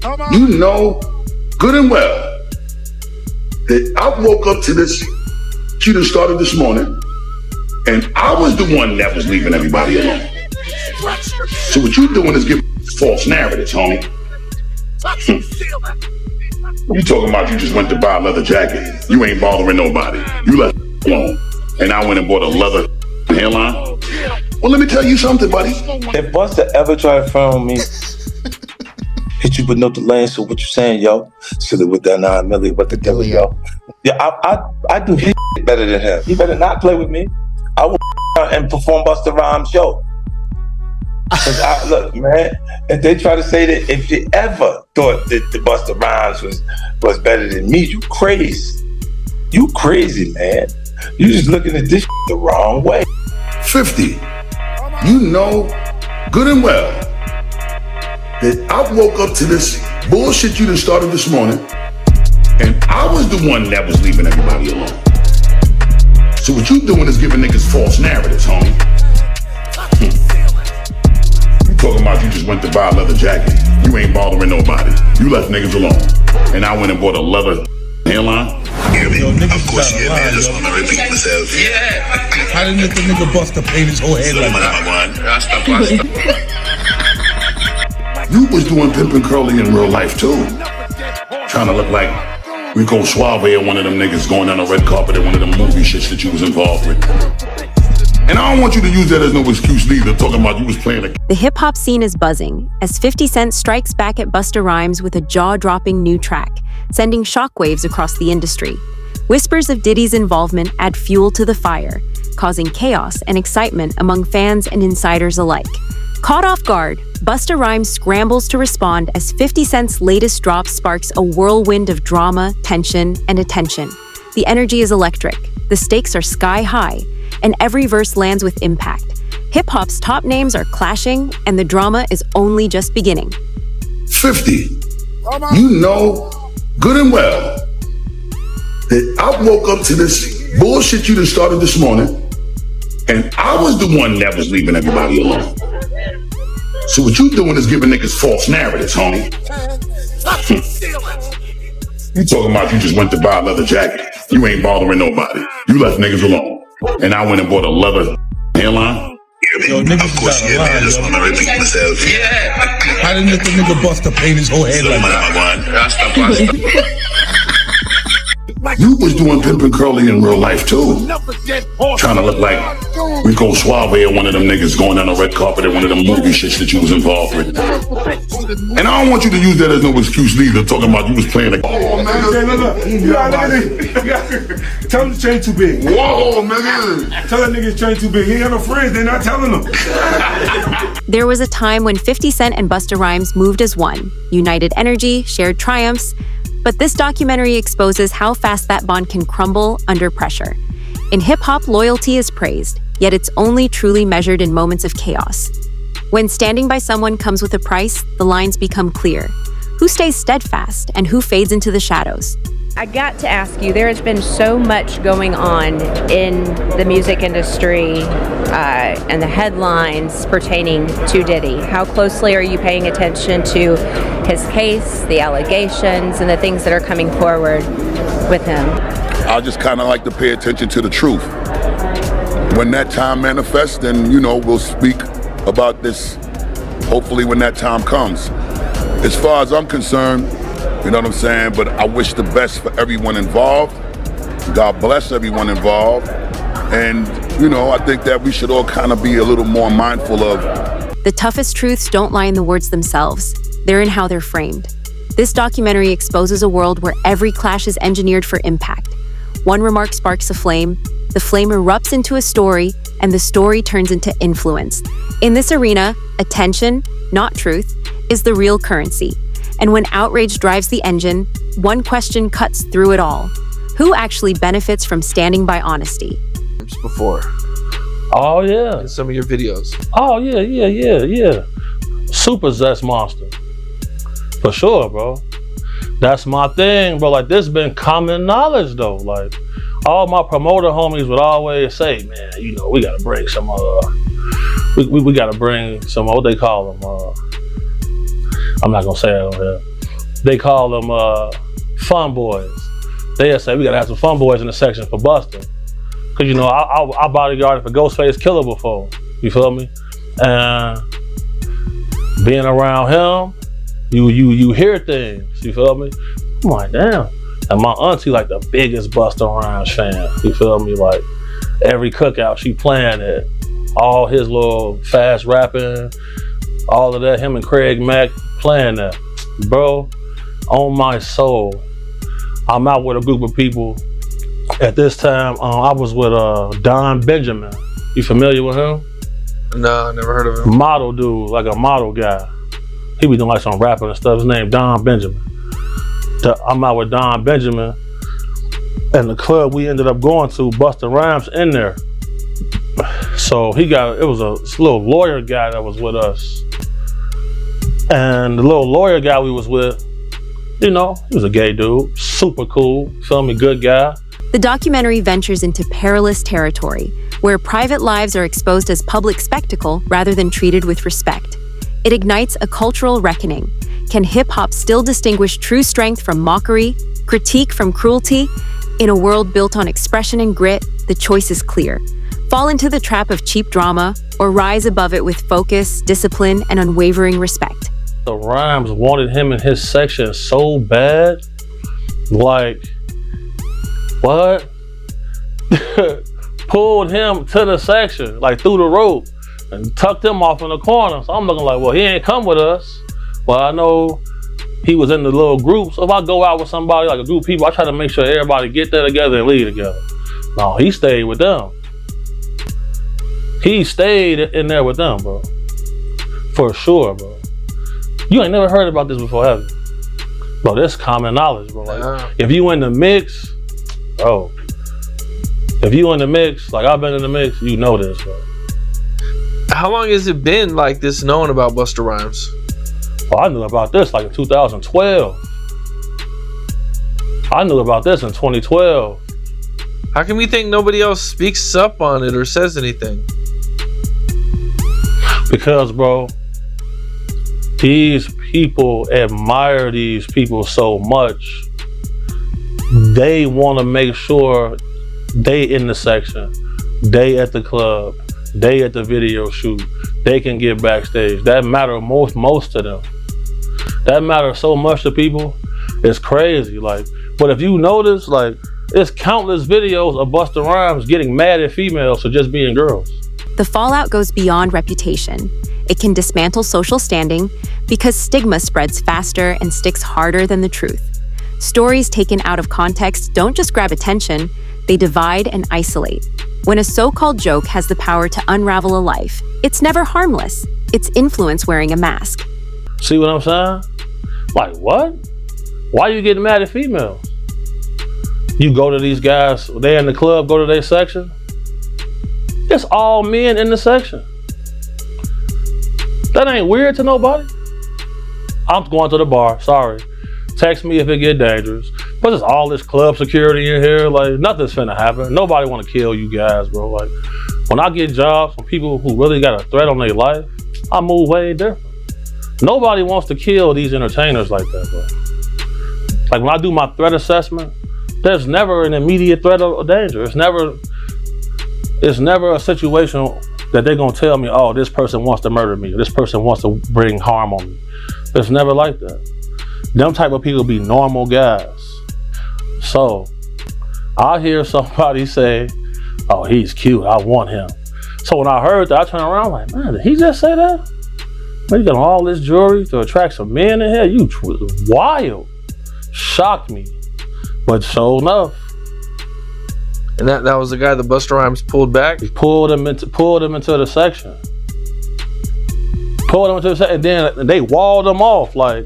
You know good and well that I woke up to this shit that started this morning, and I was the one that was leaving everybody alone. So what you doing is giving false narratives, homie. You talking about you just went to buy a leather jacket. You ain't bothering nobody. You left alone. And I went and bought a leather hairline. Well, let me tell you something, buddy. If Busta ever try to front on me, hit you with no delay, so what you saying, yo? Silly with that 9 milli, what the devil, yo? Yeah, I do his better than him. He better not play with me. I will and perform Busta Rhymes show. Cause look, man, if they try to say that if you ever thought that the Busta Rhymes was better than me, you crazy. You crazy, man. You just looking at this the wrong way. 50. You know good and well that I woke up to this bullshit you done started this morning, and I was the one that was leaving everybody alone. So what you doing is giving niggas false narratives, homie. You talking about you just went to buy a leather jacket. You ain't bothering nobody. You left niggas alone. And I went and bought a leather hairline. Of course, yeah, man. I just want to repeat myself. Yeah. How did the nigga Busta paint his whole head like that? You was doing Pimpin' Curly in real life too. Trying to look like Rico Suave or one of them niggas going down the red carpet at one of them movie shits that you was involved with. And I don't want you to use that as no excuse neither, talking about you was playing a... The hip-hop scene is buzzing as 50 Cent strikes back at Busta Rhymes with a jaw-dropping new track, sending shockwaves across the industry. Whispers of Diddy's involvement add fuel to the fire, causing chaos and excitement among fans and insiders alike. Caught off guard, Busta Rhymes scrambles to respond as 50 Cent's latest drop sparks a whirlwind of drama, tension, and attention. The energy is electric, the stakes are sky high, and every verse lands with impact. Hip-hop's top names are clashing, and the drama is only just beginning. 50. You know good and well that I woke up to this bullshit you done started this morning, and I was the one that was leaving everybody alone. So what you doing is giving niggas false narratives, homie. You talking about you just went to buy a leather jacket. You ain't bothering nobody. You left niggas alone. And I went and bought a leather hairline. Of course, yeah, man. I just want to repeat myself. Yeah. How did the nigga Busta paint his whole head like that? You was doing Pimpin' Curly in real life too. Trying to look like Rico Suave or one of them niggas going down the red carpet at one of them movie shits that you was involved with. And I don't want you to use that as no excuse neither, talking about you was playing a... Oh, man. Look. Tell him the chain too big. Whoa, nigga. Tell that nigga his chain too big. He ain't got no friends. They're not telling him. There was a time when 50 Cent and Busta Rhymes moved as one, united energy, shared triumphs, but this documentary exposes how fast that bond can crumble under pressure. In hip-hop, loyalty is praised, yet it's only truly measured in moments of chaos. When standing by someone comes with a price, the lines become clear. Who stays steadfast and who fades into the shadows? I got to ask you, there has been so much going on in the music industry and the headlines pertaining to Diddy. How closely are you paying attention to his case, the allegations, and the things that are coming forward with him? I just kind of like to pay attention to the truth. When that time manifests, then, we'll speak about this, hopefully when that time comes. As far as I'm concerned, you know what I'm saying? But I wish the best for everyone involved. God bless everyone involved. And, I think that we should all kind of be a little more mindful of. The toughest truths don't lie in the words themselves. They're in how they're framed. This documentary exposes a world where every clash is engineered for impact. One remark sparks a flame, the flame erupts into a story, and the story turns into influence. In this arena, attention, not truth, is the real currency. And when outrage drives the engine, one question cuts through it all. Who actually benefits from standing by honesty? Before. Oh, yeah. In some of your videos. Oh, yeah. Super Zest Monster. For sure, bro. That's my thing, bro. Like, this been common knowledge, though. Like, all my promoter homies would always say, man, we gotta bring some, we gotta bring some, what they call them, I'm not gonna say it on here. they call them fun boys. They'll say, we gotta have some fun boys in the section for Busta. Cause you know, I bodyguarded for Ghostface Killer before, you feel me? And being around him, you hear things, you feel me? I'm like, damn. And my auntie like the biggest Busta Rhymes fan, you feel me? Like every cookout she playing it, all his little fast rapping, all of that, him and Craig Mack playing that. Bro, on my soul, I'm out with a group of people. At this time, I was with Don Benjamin. You familiar with him? No, I never heard of him. Model dude, like a model guy. He be doing like some rapping and stuff. His name Don Benjamin. I'm out with Don Benjamin, and the club we ended up going to, Busta Rhymes in there. So it was a little lawyer guy that was with us. And the little lawyer guy we was with, you know, he was a gay dude, super cool, feel me, good guy. The documentary ventures into perilous territory, where private lives are exposed as public spectacle rather than treated with respect. It ignites a cultural reckoning. Can hip-hop still distinguish true strength from mockery, critique from cruelty? In a world built on expression and grit, the choice is clear. Fall into the trap of cheap drama, or rise above it with focus, discipline, and unwavering respect. The Rhymes wanted him in his section so bad, like, what? Pulled him to the section, like through the rope, and tucked him off in the corner. So I'm looking like, well, he ain't come with us. Well, I know he was in the little group, so if I go out with somebody, like a group of people, I try to make sure everybody get there together and leave together. No, he stayed with them. He stayed in there with them, bro. For sure, bro. You ain't never heard about this before, have you? Bro, this common knowledge, bro. Like, if you in the mix, bro. If you in the mix, like I've been in the mix, you know this, bro. How long has it been like this known about Busta Rhymes? Well, I knew about this like in 2012. I knew about this in 2012. How come you think nobody else speaks up on it or says anything? Because, bro, these people admire these people so much. They want to make sure they in the section, they at the club, they at the video shoot, they can get backstage. That matter most to them. That matters so much to people. It's crazy. Like, but if you notice, like, it's countless videos of Busta Rhymes getting mad at females for just being girls. The fallout goes beyond reputation. It can dismantle social standing because stigma spreads faster and sticks harder than the truth. Stories taken out of context don't just grab attention, they divide and isolate. When a so-called joke has the power to unravel a life, it's never harmless. It's influence wearing a mask. See what I'm saying? Like, what? Why you getting mad at females? You go to these guys, they in the club, go to their section. It's all men in the section. That ain't weird to nobody. I'm going to the bar, sorry. Text me if it get dangerous. But there's all this club security in here, like nothing's finna happen. Nobody wanna kill you guys, bro. Like, when I get jobs from people who really got a threat on their life, I move way different. Nobody wants to kill these entertainers like that, bro. Like when I do my threat assessment, there's never an immediate threat or danger. It's never a situation that they're gonna tell me, oh, this person wants to murder me, or this person wants to bring harm on me. It's never like that. Them type of people be normal guys. So, I hear somebody say, oh, he's cute, I want him. So when I heard that, I turned around like, man, did he just say that? Man, you got all this jewelry to attract some men in here? You wild. Shocked me, but sure enough. And that was the guy that Busta Rhymes pulled back? He pulled him into the section. Pulled him into the section, and then they walled him off like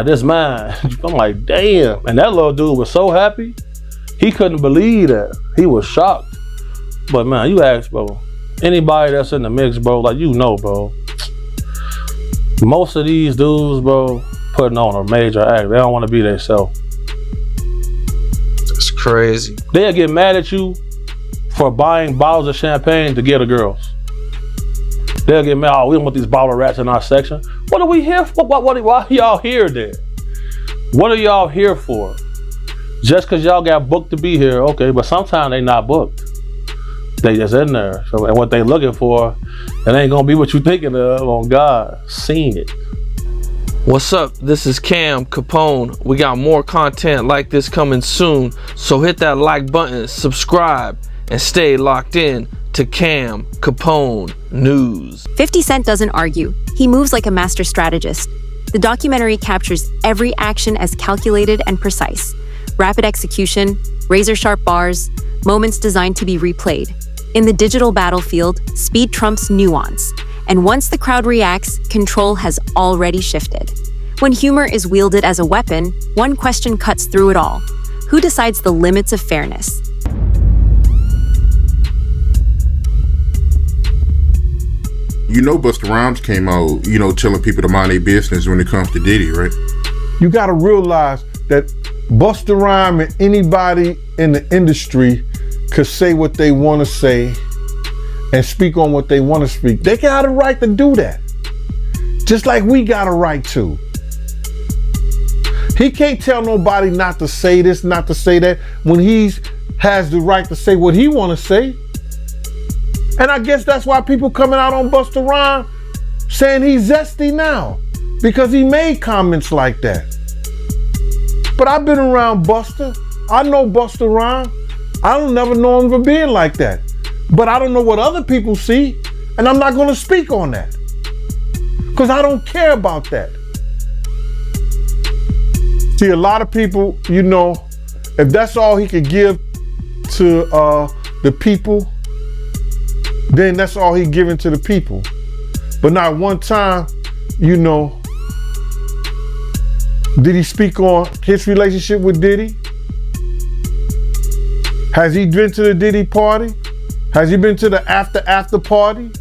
this man. I'm like, damn. And that little dude was so happy. He couldn't believe that. He was shocked. But man, you ask, bro, anybody that's in the mix, bro, like, you know, bro, most of these dudes, bro, putting on a major act. They don't want to be themselves. That's crazy. They'll get mad at you for buying bottles of champagne to get the girls. They'll get mad, oh, we don't want these bottle rats in our section. What are we here for? Why are y'all here then? What are y'all here for? Just because y'all got booked to be here, okay, but sometimes they not booked. They just in there. So, and what they looking for, it ain't gonna be what you thinking of. On God, seen it. What's up? This is Cam Capone. We got more content like this coming soon, so hit that like button, subscribe, and stay locked in to Cam Capone News. 50 Cent doesn't argue. He moves like a master strategist. The documentary captures every action as calculated and precise. Rapid execution, razor-sharp bars, moments designed to be replayed. In the digital battlefield, speed trumps nuance. And once the crowd reacts, control has already shifted. When humor is wielded as a weapon, one question cuts through it all. Who decides the limits of fairness? You know Busta Rhymes came out, telling people to mind their business when it comes to Diddy, right? You gotta realize that Busta Rhymes and anybody in the industry could say what they want to say and speak on what they want to speak. They got a right to do that. Just like we got a right to. He can't tell nobody not to say this, not to say that, when he has the right to say what he want to say. And I guess that's why people coming out on Busta Rhymes saying he's zesty now, because he made comments like that. But I've been around Busta. I know Busta Rhymes. I don't never know him for being like that. But I don't know what other people see, and I'm not gonna speak on that. Because I don't care about that. See, a lot of people, if that's all he could give to the people, then that's all he giving to the people. But not one time, did he speak on his relationship with Diddy? Has he been to the Diddy party? Has he been to the after party?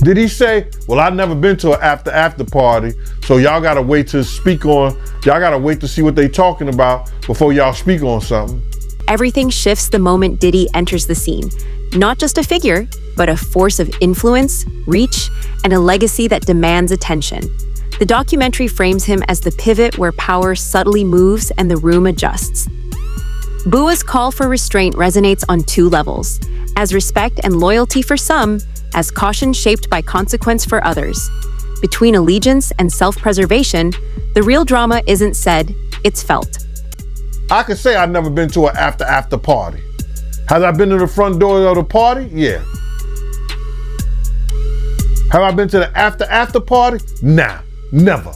Did he say, well, I've never been to an after party, so y'all gotta wait to speak on, y'all gotta wait to see what they talking about before y'all speak on something? Everything shifts the moment Diddy enters the scene. Not just a figure, but a force of influence, reach, and a legacy that demands attention. The documentary frames him as the pivot where power subtly moves and the room adjusts. Bua's call for restraint resonates on two levels, as respect and loyalty for some, as caution shaped by consequence for others. Between allegiance and self-preservation, the real drama isn't said, it's felt. I could say I've never been to an after party. Have I been to the front door of the party? Yeah. Have I been to the after party? Nah, never.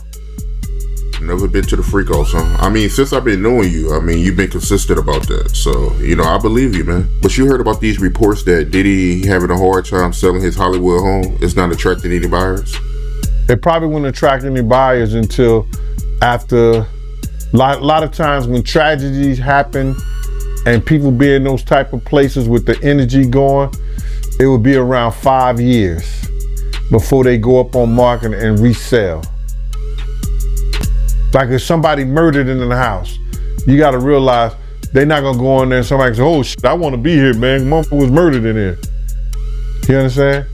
Never been to the freak off, son. I mean, since I've been knowing you, you've been consistent about that. So, I believe you, man. But you heard about these reports that Diddy having a hard time selling his Hollywood home? It's not attracting any buyers? It probably wouldn't attract any buyers until after, a lot of times when tragedies happen and people be in those type of places with the energy going, it would be around 5 years before they go up on market and resell. Like if somebody murdered in the house, you gotta realize they're not gonna go in there and somebody say, oh shit, I wanna be here, man. Motherfucker was murdered in here. You understand?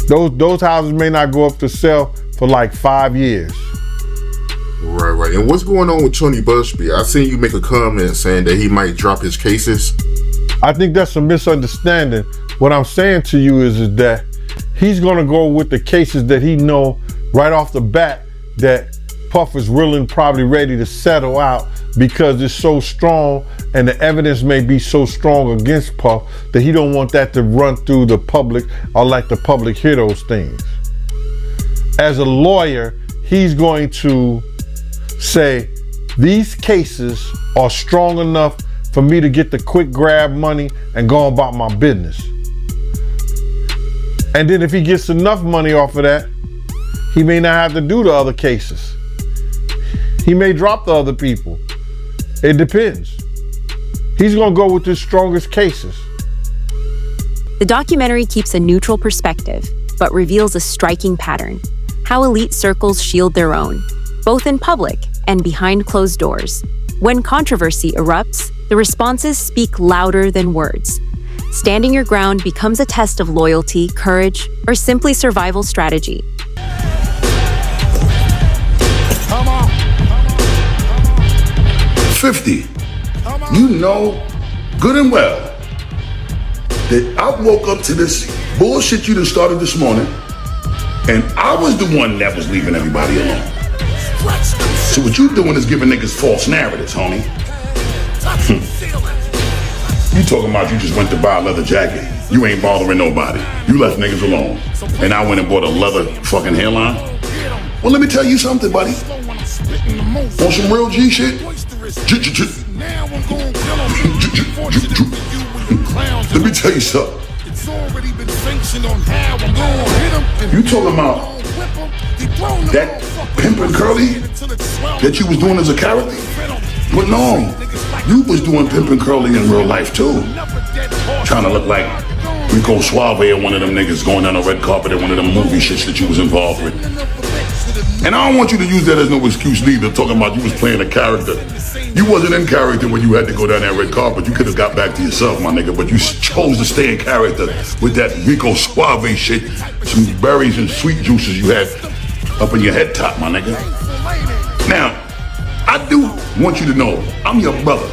Those houses may not go up to sell for like 5 years. Right. And what's going on with Tony Busby? I seen you make a comment saying that he might drop his cases. I think that's a misunderstanding. What I'm saying to you is that he's gonna go with the cases that he know right off the bat that Puff is really probably ready to settle out because it's so strong and the evidence may be so strong against Puff that he don't want that to run through the public or let the public hear those things. As a lawyer, he's going to say, these cases are strong enough for me to get the quick grab money and go about my business. And then if he gets enough money off of that, he may not have to do the other cases. He may drop the other people. It depends. He's gonna go with his strongest cases. The documentary keeps a neutral perspective, but reveals a striking pattern: how elite circles shield their own, both in public and behind closed doors. When controversy erupts, the responses speak louder than words. Standing your ground becomes a test of loyalty, courage, or simply survival strategy. 50, you know good and well that I woke up to this bullshit you done started this morning, and I was the one that was leaving everybody alone. So what you doing is giving niggas false narratives, homie. You talking about you just went to buy a leather jacket. You ain't bothering nobody. You left niggas alone. And I went and bought a leather fucking hairline. Well, let me tell you something, buddy. On some real G shit. Let me tell you something. You talking about that pimpin' curly that you was doing as a character? But no, you was doing pimpin' curly in real life too. Trying to look like Rico Suave or one of them niggas going down a red carpet at one of them movie shits that you was involved with. And I don't want you to use that as no excuse neither, talking about you was playing a character. You wasn't in character when you had to go down that red carpet. You could have got back to yourself, my nigga, but you chose to stay in character with that Rico Suave shit, some berries and sweet juices you had up in your head top, my nigga. Now, I do want you to know I'm your brother,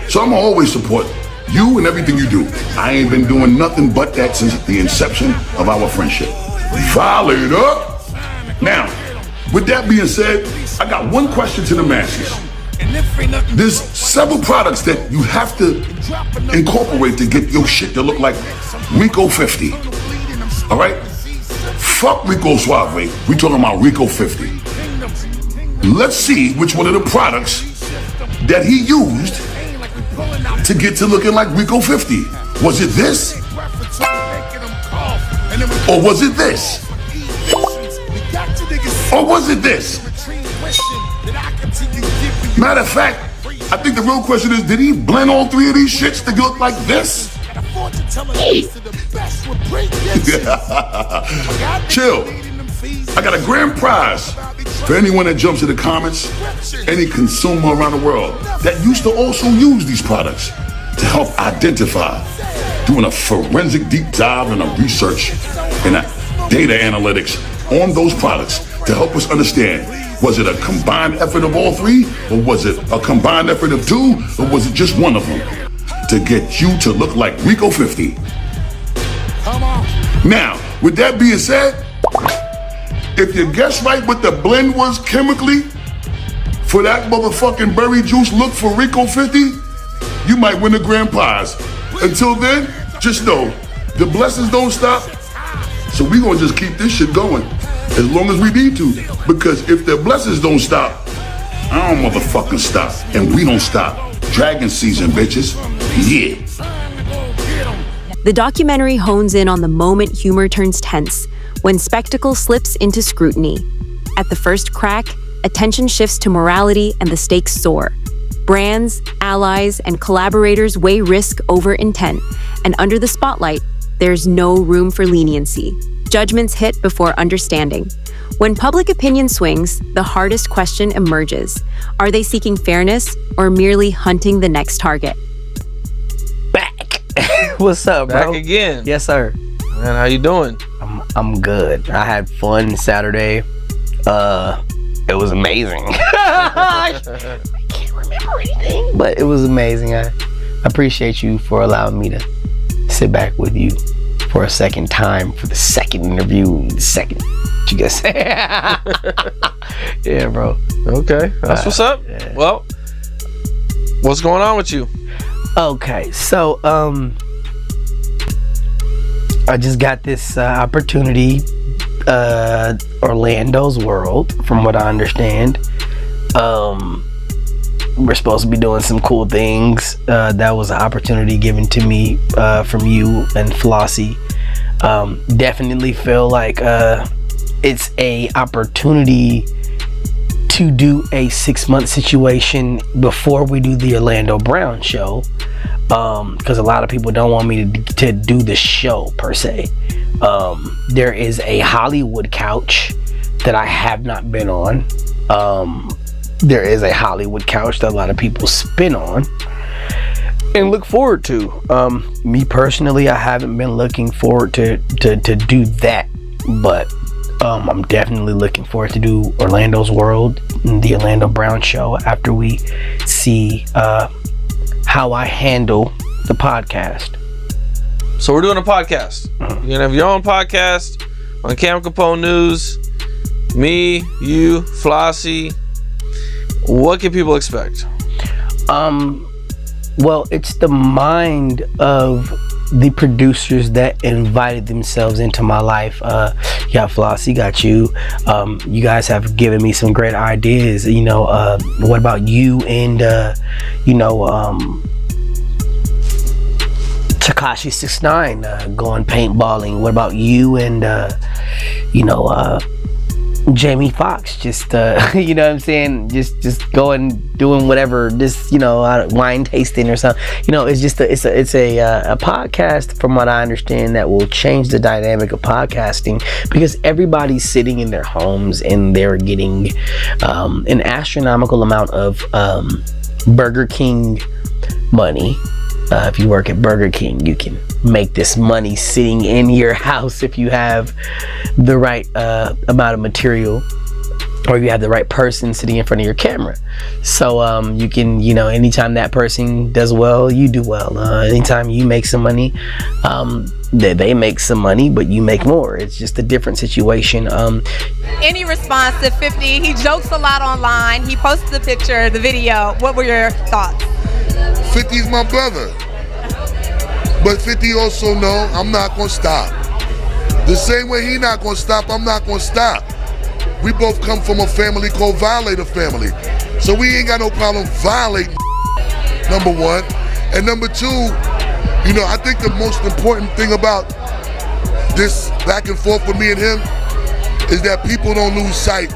so I'm gonna always support you and everything you do. I ain't been doing nothing but that since the inception of our friendship. Fired up. Now, with that being said, I got one question to the masses. There's several products that you have to incorporate to get your shit to look like Rico 50. All right? Fuck Rico Suave. We talking about Rico 50. Let's see which one of the products that he used to get to looking like Rico 50. Was it this? Or was it this? Or was it this? Matter of fact, I think the real question is, did he blend all three of these shits to look like this? Chill. I got a grand prize for anyone that jumps in the comments, any consumer around the world that used to also use these products to help identify, doing a forensic deep dive and a research and a data analytics on those products to help us understand, was it a combined effort of all three, or was it a combined effort of two, or was it just one of them to get you to look like Rico 50? Now, with that being said, if you guess right what the blend was chemically for that motherfucking berry juice look for Rico 50, you might win a grand prize. Until then, just know, the blessings don't stop, so we gonna just keep this shit going as long as we need to, because if the blessings don't stop, I don't motherfucking stop, and we don't stop. Dragon season, bitches. Yeah. The documentary hones in on the moment humor turns tense, when spectacle slips into scrutiny. At the first crack, attention shifts to morality and the stakes soar. Brands, allies, and collaborators weigh risk over intent, and under the spotlight, there's no room for leniency. Judgments hit before understanding. When public opinion swings, the hardest question emerges. Are they seeking fairness or merely hunting the next target? Back. What's up, bro? Back again. Yes, sir. Man, how you doing? I'm good. I had fun Saturday. It was amazing. I can't remember anything, but it was amazing. I appreciate you for allowing me to sit back with you for a second time, for the second interview, the second, what you gotta say? Yeah, bro. Okay, that's what's up. Yeah. Well, what's going on with you? Okay, so I just got this opportunity, Orlando's World, from what I understand. We're supposed to be doing some cool things. That was an opportunity given to me from you and Flossie. Definitely feel like it's a opportunity to do a 6-month situation before we do the Orlando Brown show, because a lot of people don't want me to do the show per se. There is a Hollywood couch that I have not been on. There is a Hollywood couch that a lot of people spin on and look forward to. Me personally, I haven't been looking forward to do that, but I'm definitely looking forward to do Orlando's World, the Orlando Brown Show, after we see how I handle the podcast. So we're doing a podcast. You're gonna have your own podcast on Cam Capone News. Me, you, Flossie. What can people expect? Well, it's the mind of the producers that invited themselves into my life. You got Flossie, got you. You guys have given me some great ideas. You know, what about you and Tekashi 6ix9ine going paintballing? What about you and Jamie Foxx just you know what I'm saying, just going doing whatever, just wine tasting or something. It's just a podcast, from what I understand, that will change the dynamic of podcasting, because everybody's sitting in their homes and they're getting an astronomical amount of Burger King money. If you work at Burger King, you can make this money sitting in your house if you have the right amount of material, or you have the right person sitting in front of your camera. So you can, anytime that person does well, you do well. Anytime you make some money, they make some money, but you make more. It's just a different situation. Any response to 50? He jokes a lot online. He posted the picture, the video. What were your thoughts? 50's my brother. But 50 also know I'm not gonna stop. The same way he not gonna stop, I'm not gonna stop. We both come from a family called Violator family. So we ain't got no problem violating, number one. And number two, I think the most important thing about this back and forth with me and him is that people don't lose sight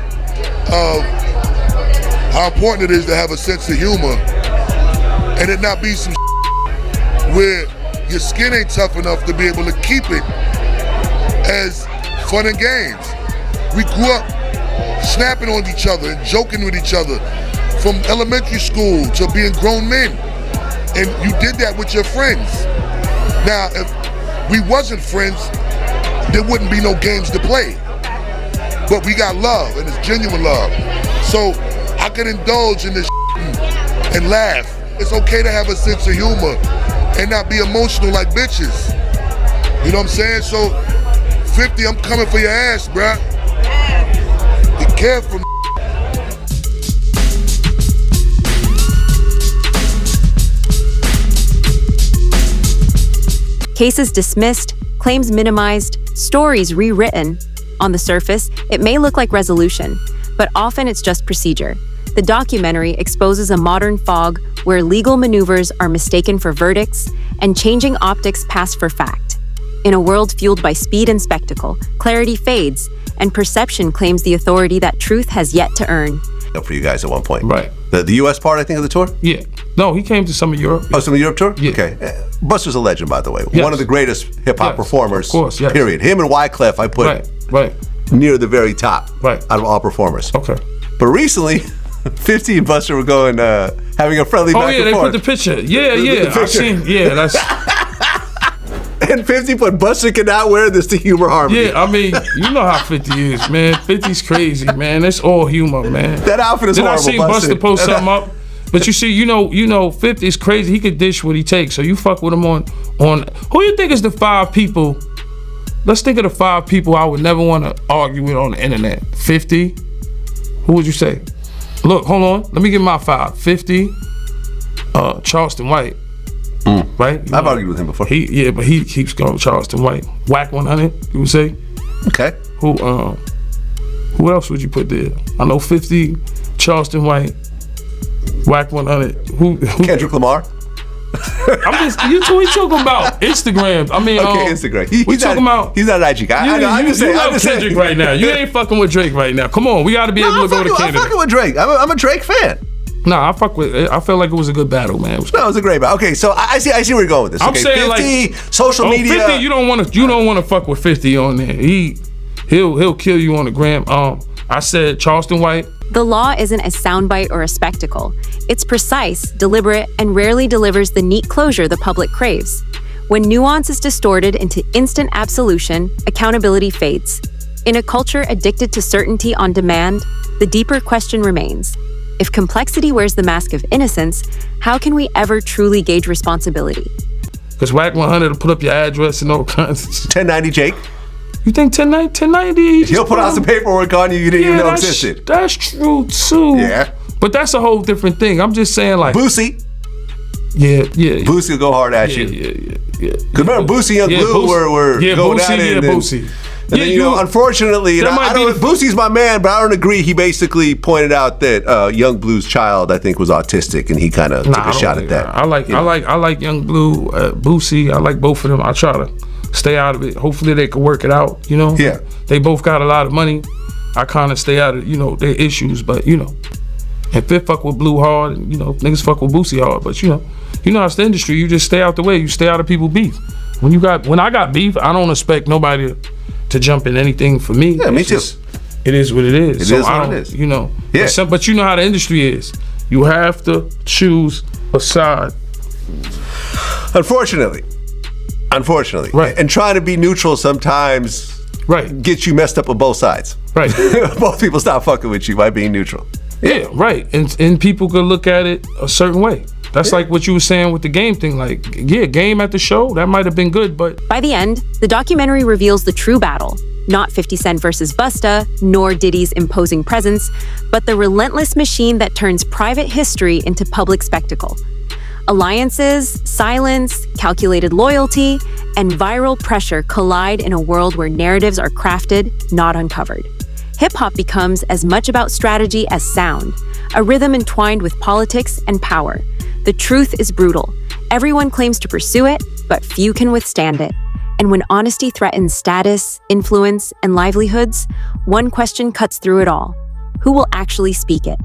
of how important it is to have a sense of humor, and it not be some where your skin ain't tough enough to be able to keep it as fun and games. We grew up snapping on each other and joking with each other from elementary school to being grown men. And you did that with your friends. Now, if we wasn't friends, there wouldn't be no games to play. But we got love, and it's genuine love. So I can indulge in this and laugh. It's okay to have a sense of humor and not be emotional like bitches. You know what I'm saying? So 50, I'm coming for your ass, bruh. Be careful. Cases dismissed, claims minimized, stories rewritten. On the surface, it may look like resolution, but often it's just procedure. The documentary exposes a modern fog where legal maneuvers are mistaken for verdicts and changing optics pass for fact. In a world fueled by speed and spectacle, clarity fades, and perception claims the authority that truth has yet to earn. For you guys at one point. Right. The U.S. part, I think, of the tour? Yeah. No, he came to some of Europe. Oh, some of the Europe tour? Yeah. Okay. Busta's a legend, by the way. Yes. One of the greatest hip-hop performers, of course, yes. period. Him and Wyclef, I put near the very top out of all performers. Okay. But recently, 50 and Busta were going, having a friendly back and forth. Oh, yeah, they put the picture. Yeah. I've seen, that's... And 50 put Busta cannot wear this to humor harmony. Yeah, I mean, you know how 50 is, man. 50's crazy, man. It's all humor, man. That outfit is horrible, Then I seen Busta post something up. But you see, you know, 50 is crazy. He could dish what he takes. So you fuck with him on who you think is the 5 people? Let's think of the 5 people I would never want to argue with on the internet. 50. Who would you say? Look, hold on. Let me get my 5. 50. Charleston White. Right? I've argued with him before. But he keeps going with Charleston White. Whack 100, you would say? Okay. Who else would you put there? I know 50, Charleston White, Whack 100. Who? Kendrick Lamar. I'm just, you talking about Instagram. I mean, okay, Instagram. We talking about. He's not an IG guy. I'm just saying. Kendrick right now. You ain't fucking with Drake right now. Come on, we got to be able to go to Canada. I'm fucking with Drake. I'm a Drake fan. Nah, I felt like it was a good battle, man. It was a great battle. Okay, so I see where you're going with this. I'm okay, saying 50, social media. 50, you don't want to fuck with 50 on there. He'll kill you on the gram. I said Charleston White. The law isn't a soundbite or a spectacle. It's precise, deliberate, and rarely delivers the neat closure the public craves. When nuance is distorted into instant absolution, accountability fades. In a culture addicted to certainty on demand, the deeper question remains. If complexity wears the mask of innocence, how can we ever truly gauge responsibility? Because Whack 100 will put up your address and all kinds of shit. 1090 Jake. You think 1090? He'll put out some paperwork on you didn't even know existed. That's true too. Yeah. But that's a whole different thing. I'm just saying, like, Boosie. Yeah. Boosie will go hard at you. Yeah. Because remember, Boosie and Blue were going Boosie, at it. Boosie. And then, unfortunately, Boosie's my man, but I don't agree. He basically pointed out that Young Blue's child, I think, was autistic, and he kind of took a shot at that. I like Young Blue, Boosie. I like both of them. I try to stay out of it. Hopefully, they can work it out. Yeah. They both got a lot of money. I kind of stay out of their issues, but and Fifth fuck with Blue hard, and niggas fuck with Boosie hard. But how it's the industry. You just stay out the way. You stay out of people's beef. When I got beef, I don't expect nobody to jump in anything for me. Yeah, me too. It is what it is. It is what it is. Yeah. But you know how the industry is. You have to choose a side. Unfortunately. Right. And trying to be neutral sometimes gets you messed up on both sides. Right. Both people stop fucking with you by being neutral. Yeah, right. And people could look at it a certain way. That's like what you were saying with the game thing. Like, game at the show, that might have been good, but... By the end, the documentary reveals the true battle. Not 50 Cent versus Busta, nor Diddy's imposing presence, but the relentless machine that turns private history into public spectacle. Alliances, silence, calculated loyalty, and viral pressure collide in a world where narratives are crafted, not uncovered. Hip-hop becomes as much about strategy as sound, a rhythm entwined with politics and power. The truth is brutal. Everyone claims to pursue it, but few can withstand it. And when honesty threatens status, influence, and livelihoods, one question cuts through it all. Who will actually speak it?